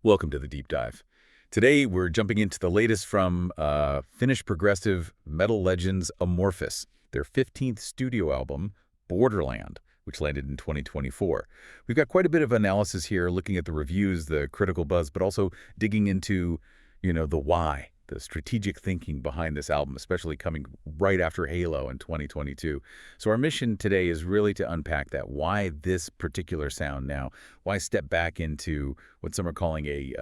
Welcome to the Deep Dive. Today, we're jumping into the latest from Finnish progressive metal legends Amorphis, their 15th studio album, Borderland, which landed in 2024. We've got quite a bit of analysis here, looking at the reviews, the critical buzz, but also digging into, the why, the strategic thinking behind this album, especially coming right after Halo in 2022. So our mission today is really to unpack that. Why this particular sound now? Why step back into what some are calling a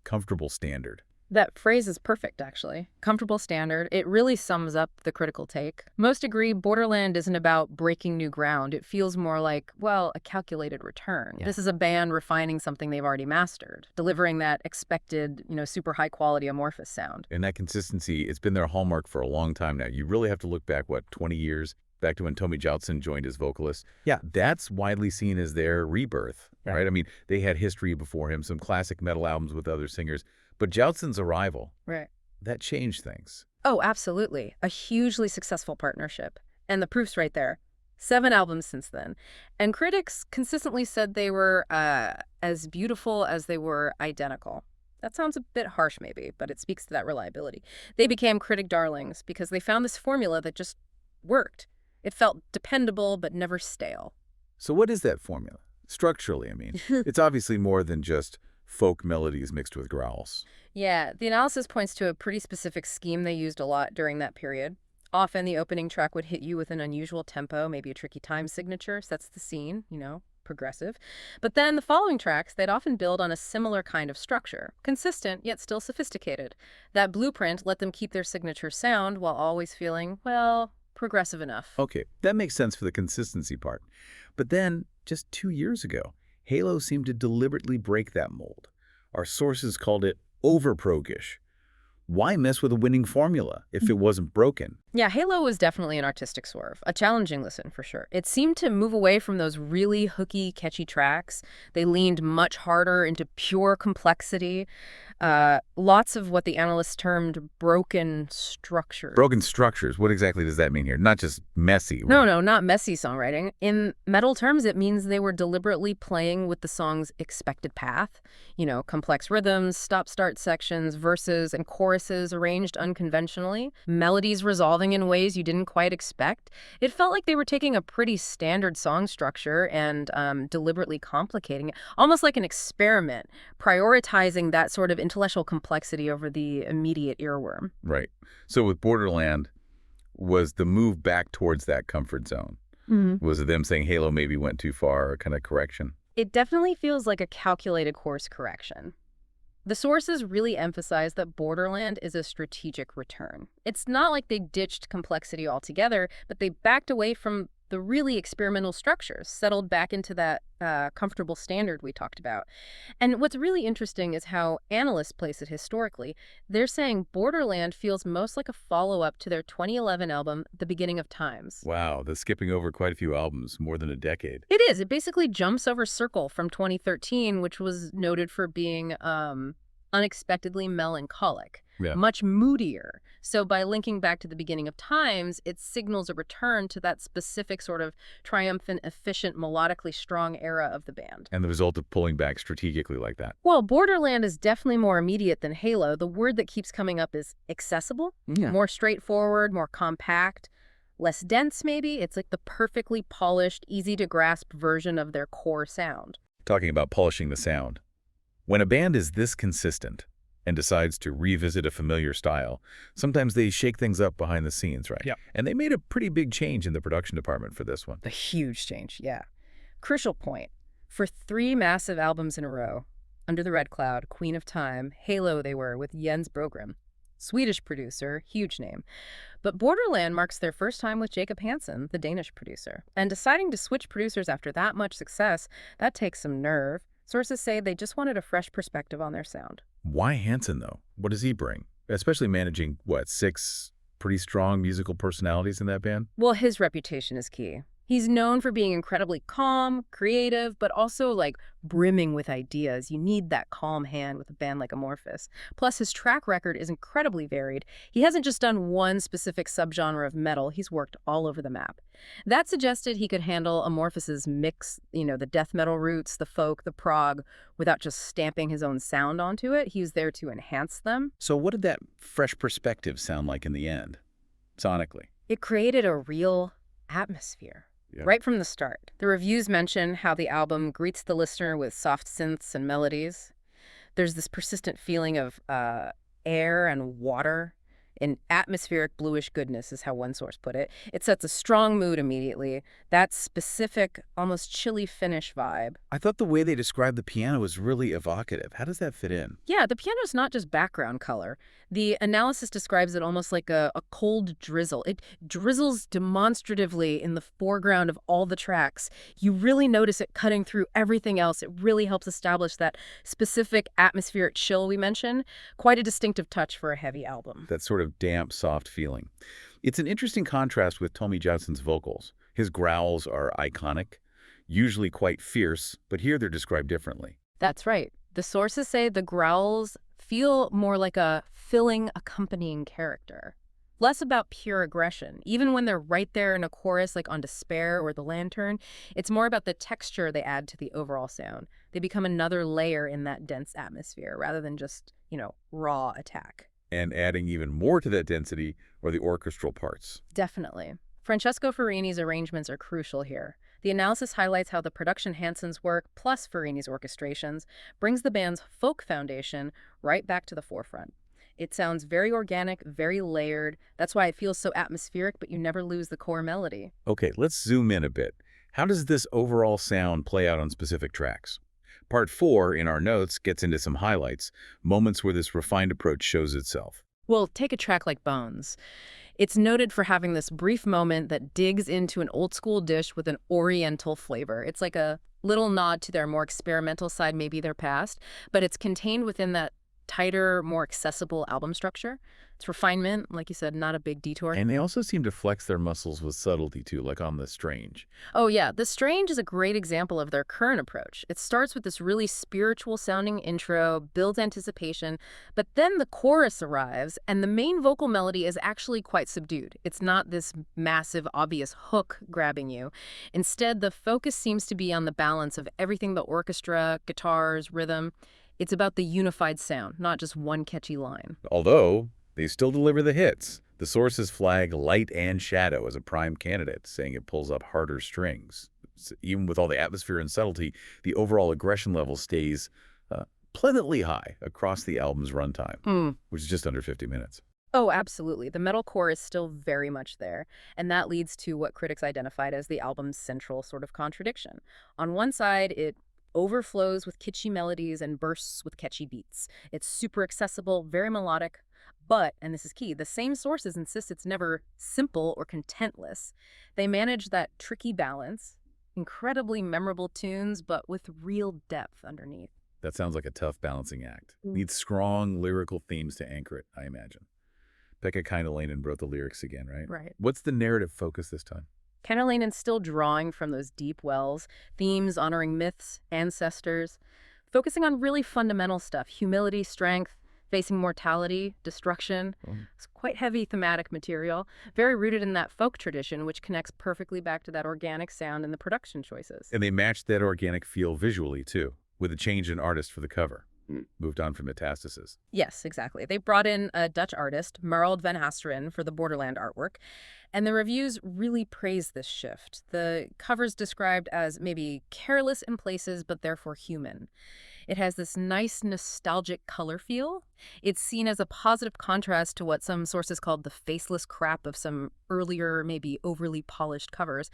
comfortable standard? That phrase is perfect, actually. Comfortable standard. It really sums up the critical take. Most agree Borderland isn't about breaking new ground. It feels more like, well, a calculated return. Yeah. This is a band refining something they've already mastered, delivering that expected, super high-quality Amorphis sound. And that consistency, it's been their hallmark for a long time now. You really have to look back, 20 years? Back to when Tommy Joutsen joined as vocalist. Yeah, that's widely seen as their rebirth, right? I mean, they had history before him, some classic metal albums with other singers. But Joutsen's arrival, Right. that changed things. Oh, absolutely. A hugely successful partnership. And the proof's right there. 7 albums since then. And critics consistently said they were as beautiful as they were identical. That sounds a bit harsh maybe, but it speaks to that reliability. They became critic darlings because they found this formula that just worked. It felt dependable but never stale. So what is that formula? Structurally, I mean. It's obviously more than just folk melodies mixed with growls. Yeah, the analysis points to a pretty specific scheme they used a lot during that period. Often the opening track would hit you with an unusual tempo, maybe a tricky time signature, sets the scene, progressive. But then the following tracks, they'd often build on a similar kind of structure, consistent yet still sophisticated. That blueprint let them keep their signature sound while always feeling, well, progressive enough. Okay, that makes sense for the consistency part. But then, just 2 years ago, Halo seemed to deliberately break that mold. Our sources called it over-progish. Why mess with a winning formula if it wasn't broken? Yeah, Halo was definitely an artistic swerve, a challenging listen for sure. It seemed to move away from those really hooky, catchy tracks. They leaned much harder into pure complexity. Lots of what the analysts termed broken structures. Broken structures, what exactly does that mean here? Not just messy. No, not messy songwriting. In metal terms, it means they were deliberately playing with the song's expected path. Complex rhythms, stop-start sections, verses, and choruses arranged unconventionally, melodies resolving in ways you didn't quite expect. It felt like they were taking a pretty standard song structure and deliberately complicating it, almost like an experiment, prioritizing that sort of intellectual complexity over the immediate earworm. Right. So with Borderland, was the move back towards that comfort zone? Was it them saying Halo maybe went too far, or kind of correction? It definitely feels like a calculated course correction. The sources really emphasize that Borderland is a strategic return. It's not like they ditched complexity altogether, but they backed away from the really experimental structures, settled back into that comfortable standard we talked about. And what's really interesting is how analysts place it historically. They're saying Borderland feels most like a follow-up to their 2011 album, The Beginning of Times. Wow, that's skipping over quite a few albums, more than a decade. It is. It basically jumps over Circle from 2013, which was noted for being unexpectedly melancholic. Yeah. Much moodier. So by linking back to The Beginning of Times, it signals a return to that specific sort of triumphant, efficient, melodically strong era of the band. And the result of pulling back strategically like that. Well, Borderland is definitely more immediate than Halo. The word that keeps coming up is accessible, more straightforward, more compact, less dense maybe. It's like the perfectly polished, easy-to-grasp version of their core sound. Talking about polishing the sound. When a band is this consistent and decides to revisit a familiar style, sometimes they shake things up behind the scenes, right? Yeah. And they made a pretty big change in the production department for this one. A huge change, yeah. Crucial point. For 3 massive albums in a row, Under the Red Cloud, Queen of Time, Halo they were with Jens Brogren. Swedish producer, huge name. But Borderland marks their first time with Jacob Hansen, the Danish producer. And deciding to switch producers after that much success, that takes some nerve. Sources say they just wanted a fresh perspective on their sound. Why Hansen, though? What does he bring? Especially managing, 6 pretty strong musical personalities in that band? Well, his reputation is key. He's known for being incredibly calm, creative, but also like brimming with ideas. You need that calm hand with a band like Amorphis. Plus, his track record is incredibly varied. He hasn't just done one specific subgenre of metal, he's worked all over the map. That suggested he could handle Amorphis's mix, the death metal roots, the folk, the prog, without just stamping his own sound onto it. He was there to enhance them. So what did that fresh perspective sound like in the end, sonically? It created a real atmosphere. Yeah. Right from the start. The reviews mention how the album greets the listener with soft synths and melodies. There's this persistent feeling of air and water. An atmospheric bluish goodness is how one source put it. It sets a strong mood immediately. That specific, almost chilly finish vibe. I thought the way they described the piano was really evocative. How does that fit in? Yeah, the piano's not just background color. The analysis describes it almost like a cold drizzle. It drizzles demonstratively in the foreground of all the tracks. You really notice it cutting through everything else. It really helps establish that specific atmospheric chill we mentioned. Quite a distinctive touch for a heavy album. That sort of damp, soft feeling. It's an interesting contrast with Tommy Johnson's vocals. His growls are iconic, usually quite fierce, but here they're described differently. That's right. The sources say the growls feel more like a filling, accompanying character. Less about pure aggression. Even when they're right there in a chorus like on Despair or The Lantern, it's more about the texture they add to the overall sound. They become another layer in that dense atmosphere rather than just, raw attack. And adding even more to that density are the orchestral parts. Definitely. Francesco Farini's arrangements are crucial here. The analysis highlights how the production Hanson's work, plus Farini's orchestrations, brings the band's folk foundation right back to the forefront. It sounds very organic, very layered. That's why it feels so atmospheric, but you never lose the core melody. Okay, let's zoom in a bit. How does this overall sound play out on specific tracks? Part 4 in our notes gets into some highlights, moments where this refined approach shows itself. Well, take a track like Bones. It's noted for having this brief moment that digs into an old-school dish with an oriental flavor. It's like a little nod to their more experimental side, maybe their past, but it's contained within that tighter, more accessible album structure. It's refinement, like you said, not a big detour. And they also seem to flex their muscles with subtlety, too, like on The Strange. Oh, yeah. The Strange is a great example of their current approach. It starts with this really spiritual-sounding intro, builds anticipation, but then the chorus arrives, and the main vocal melody is actually quite subdued. It's not this massive, obvious hook grabbing you. Instead, the focus seems to be on the balance of everything the orchestra, guitars, rhythm. It's about the unified sound, not just one catchy line. Although they still deliver the hits. The sources flag Light and Shadow as a prime candidate, saying it pulls up harder strings. Even with all the atmosphere and subtlety, the overall aggression level stays pleasantly high across the album's runtime, which is just under 50 minutes. Oh, absolutely. The metalcore is still very much there, and that leads to what critics identified as the album's central sort of contradiction. On one side, it overflows with kitschy melodies and bursts with catchy beats. It's super accessible, very melodic, but, and this is key, the same sources insist it's never simple or contentless. They manage that tricky balance, incredibly memorable tunes, but with real depth underneath. That sounds like a tough balancing act. Needs strong lyrical themes to anchor it, I imagine. Pekka Kainalainen wrote the lyrics again, right? Right. What's the narrative focus this time? Kainalainen's still drawing from those deep wells, themes honoring myths, ancestors, focusing on really fundamental stuff, humility, strength, facing mortality, destruction. It's quite heavy thematic material, very rooted in that folk tradition, which connects perfectly back to that organic sound and the production choices. And they matched that organic feel visually, too, with a change in artist for the cover. Moved on from Metastasis. Yes, exactly. They brought in a Dutch artist, Merald van Hasteren, for the Borderland artwork, and the reviews really praise this shift. The cover's described as maybe careless in places, but therefore human. It has this nice nostalgic color feel. It's seen as a positive contrast to what some sources called the faceless crap of some earlier, maybe overly polished covers.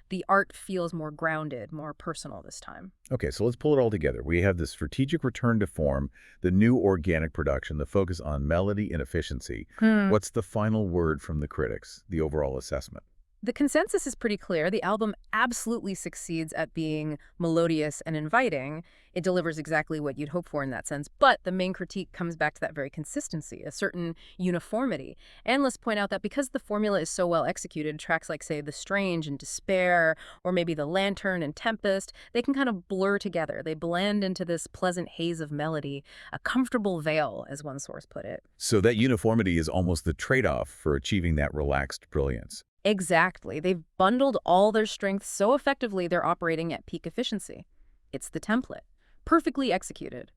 The art feels more grounded, more personal this time. Okay, so let's pull it all together. We have the strategic return to form, the new organic production, the focus on melody and efficiency. What's the final word from the critics, the overall assessment? The consensus is pretty clear. The album absolutely succeeds at being melodious and inviting. It delivers exactly what you'd hope for in that sense. But the main critique comes back to that very consistency, a certain uniformity. Analysts point out that because the formula is so well executed, tracks like, say, The Strange and Despair, or maybe The Lantern and Tempest, they can kind of blur together. They blend into this pleasant haze of melody, a comfortable veil, as one source put it. So that uniformity is almost the trade-off for achieving that relaxed brilliance. Exactly. They've bundled all their strengths so effectively they're operating at peak efficiency. It's the template, perfectly executed.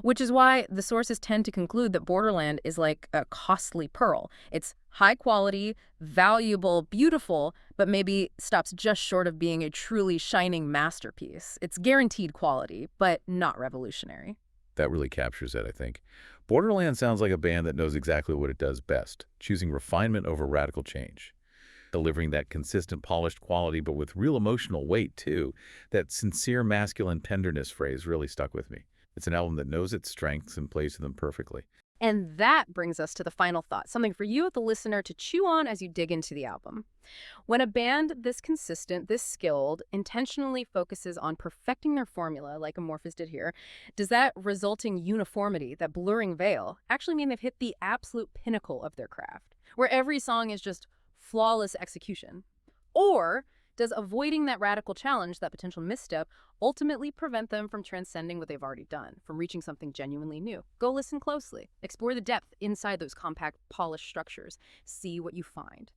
Which is why the sources tend to conclude that Borderland is like a costly pearl. It's high quality, valuable, beautiful, but maybe stops just short of being a truly shining masterpiece. It's guaranteed quality, but not revolutionary. That really captures it, I think. Borderland sounds like a band that knows exactly what it does best, choosing refinement over radical change. Delivering that consistent, polished quality, but with real emotional weight, too. That sincere masculine tenderness phrase really stuck with me. It's an album that knows its strengths and plays to them perfectly. And that brings us to the final thought, something for you, the listener, to chew on as you dig into the album. When a band this consistent, this skilled, intentionally focuses on perfecting their formula, like Amorphis did here, does that resulting uniformity, that blurring veil, actually mean they've hit the absolute pinnacle of their craft, where every song is just flawless execution? Or does avoiding that radical challenge, that potential misstep, ultimately prevent them from transcending what they've already done, from reaching something genuinely new? Go listen closely. Explore the depth inside those compact, polished structures. See what you find.